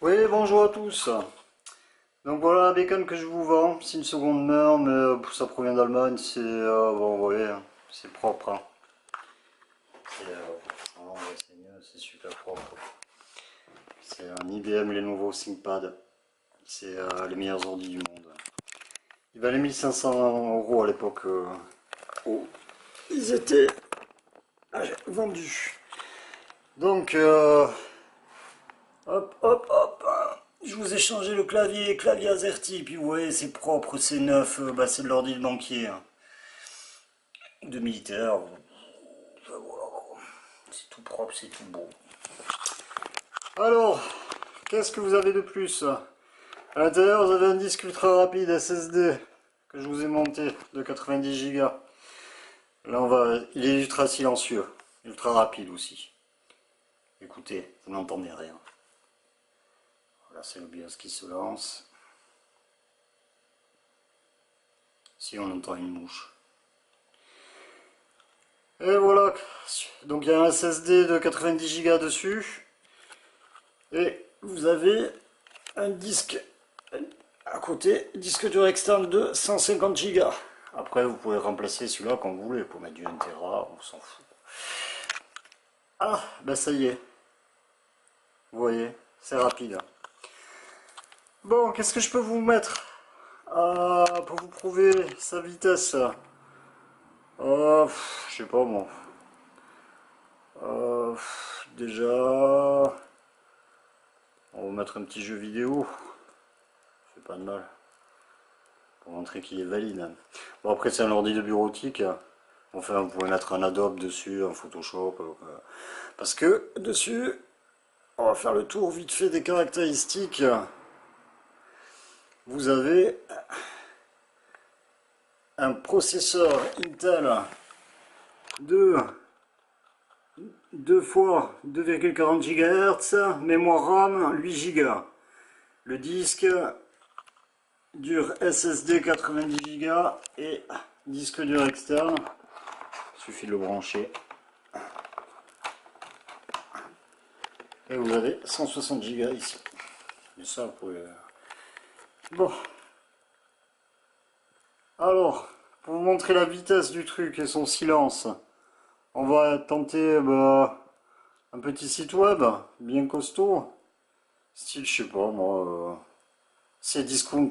Oui, bonjour à tous. Donc voilà la bécane que je vous vends. C'est une seconde main, mais ça provient d'Allemagne. C'est bon, vous voyez, hein, c'est propre, hein. C'est vraiment, ouais, c'est super propre. C'est un IBM, les nouveaux ThinkPad. C'est les meilleurs ordi du monde. Ils valaient 1500 € à l'époque où ils étaient vendus. Donc, hop, hop, hop. Je vous ai changé le clavier AZERTY. Puis vous voyez, c'est propre, c'est neuf. C'est de l'ordi de banquier, hein, de militaire. Voilà, c'est tout propre, c'est tout beau. Alors, qu'est-ce que vous avez de plus? À l'intérieur, vous avez un disque ultra rapide SSD que je vous ai monté de 90 Go. Là, il est ultra silencieux, ultra rapide aussi. Écoutez, vous n'entendez rien. Voilà, c'est le BIOS qui se lance. Si on entend une mouche. Et voilà, donc il y a un SSD de 90 Go dessus. Et vous avez un disque à côté, disque dur externe de 150 Go. Après, vous pouvez remplacer celui-là quand vous voulez, pour mettre du 1 Tera, on s'en fout. Ah, bah ça y est, vous voyez, c'est rapide. Bon, qu'est-ce que je peux vous mettre pour vous prouver sa vitesse? Je sais pas moi. Déjà, on va mettre un petit jeu vidéo, ça fait pas de mal, pour montrer qu'il est valide. Bon, après, c'est un ordi de bureautique. Enfin, vous pouvez mettre un Adobe dessus, un Photoshop. Parce que dessus, on va faire le tour vite fait des caractéristiques. Vous avez un processeur Intel de 2 fois 2,40 GHz, mémoire RAM 8 Go. Le disque dur SSD 90 Go et disque dur externe. Il suffit de le brancher. Et vous avez 160 Go ici. Et ça, vous pouvez... Bon. Alors, pour vous montrer la vitesse du truc et son silence, on va tenter un petit site web bien costaud. Style, je sais pas moi, c'est discount.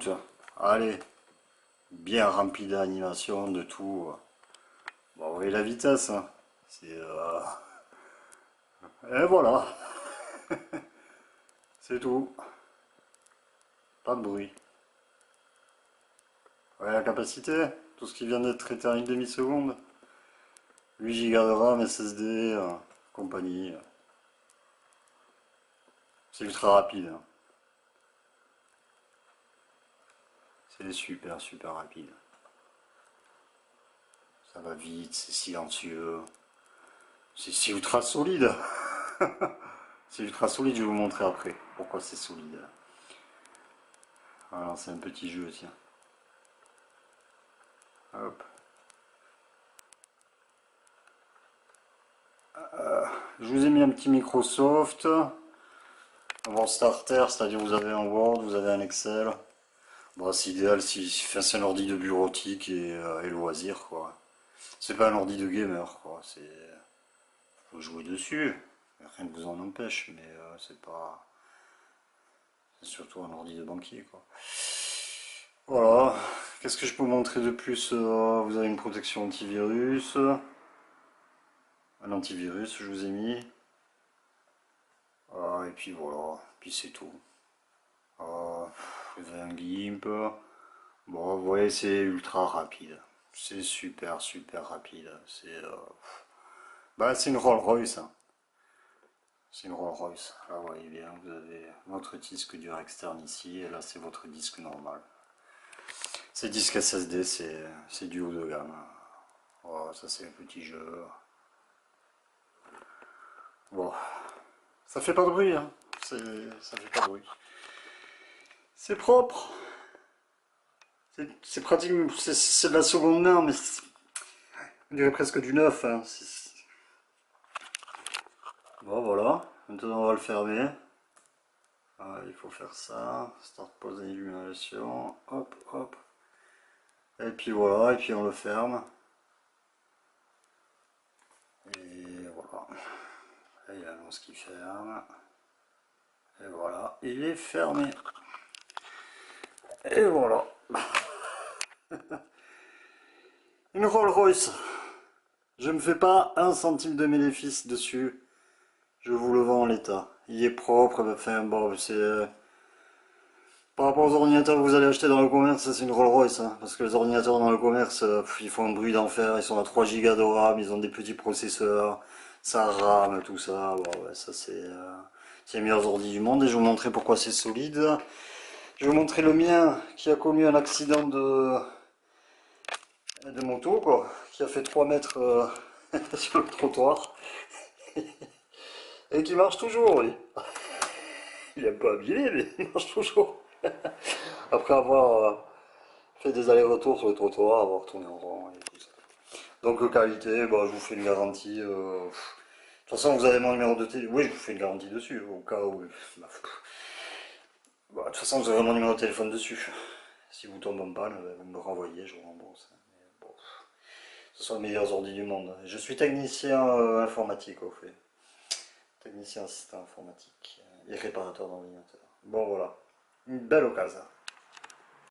Allez, bien rempli d'animation, de tout. Bon, vous voyez la vitesse, hein. Et voilà, c'est tout. Pas de bruit. Vous voyez la capacité? Tout ce qui vient d'être traité en une demi-seconde. 8 Go de RAM, SSD, compagnie. C'est ultra rapide, hein. C'est super super rapide. Ça va vite, c'est silencieux. C'est ultra solide. C'est ultra solide, je vais vous montrer après pourquoi c'est solide. Alors c'est un petit jeu, tiens. Hop. Je vous ai mis un petit Microsoft. Bon, starter, c'est-à-dire vous avez un Word, vous avez un Excel. Bon, c'est idéal si c'est un ordi de bureautique et loisir, quoi. C'est pas un ordi de gamer, quoi. Faut jouer dessus. Rien ne vous en empêche, mais c'est pas. C'est surtout un ordi de banquier, quoi. Voilà. Qu'est-ce que je peux vous montrer de plus? Vous avez une protection antivirus. Un antivirus, je vous ai mis. Et puis voilà. Puis c'est tout. Vous avez un GIMP. Bon, vous voyez, c'est ultra rapide. C'est super, super rapide. C'est une Rolls-Royce, hein. C'est une Rolls-Royce. Là, vous voyez bien, vous avez votre disque dur externe ici, et là, c'est votre disque normal. Ces disques SSD, c'est du haut de gamme. Oh, ça, c'est un petit jeu. Bon, ça fait pas de bruit, hein. Ça fait pas de bruit. C'est propre. C'est pratique, c'est de la seconde main, mais on dirait presque du neuf, hein. Bon, voilà. Maintenant, on va le fermer. Voilà, il faut faire ça. Start pause illumination. Hop, hop. Et puis voilà, et puis on le ferme. Et voilà. Et il annonce qu'il ferme. Et voilà, il est fermé. Et voilà. Une Rolls-Royce. Je ne me fais pas un centime de bénéfice dessus. Je vous le vends en l'état. Il est propre, enfin bon, c'est... par rapport aux ordinateurs que vous allez acheter dans le commerce, c'est une Rolls-Royce. Hein, parce que les ordinateurs dans le commerce, ils font un bruit d'enfer. Ils sont à 3 Go de RAM, ils ont des petits processeurs. Ça rame, tout ça. Bon, ouais, ça c'est les meilleurs ordi du monde. Et je vais vous montrer pourquoi c'est solide. Je vais vous montrer le mien qui a connu un accident de moto, quoi. Qui a fait 3 mètres sur le trottoir. Et qui marche toujours, lui. Il est un peu abîmé, mais il marche toujours. Après avoir fait des allers-retours sur le trottoir, avoir tourné en rond et tout ça. Donc qualité, bah, je vous fais une garantie. De toute façon, vous avez mon numéro de téléphone. Oui, je vous fais une garantie dessus, au cas où. Bah, bah, de toute façon, vous avez mon numéro de téléphone dessus. Si vous tombez en panne, vous me renvoyez, je vous rembourse. Mais bon, ce sont les meilleurs ordi du monde. Je suis technicien informatique, au fait. Technicien assistant informatique et réparateur d'ordinateur. Bon, voilà. Une belle occasion.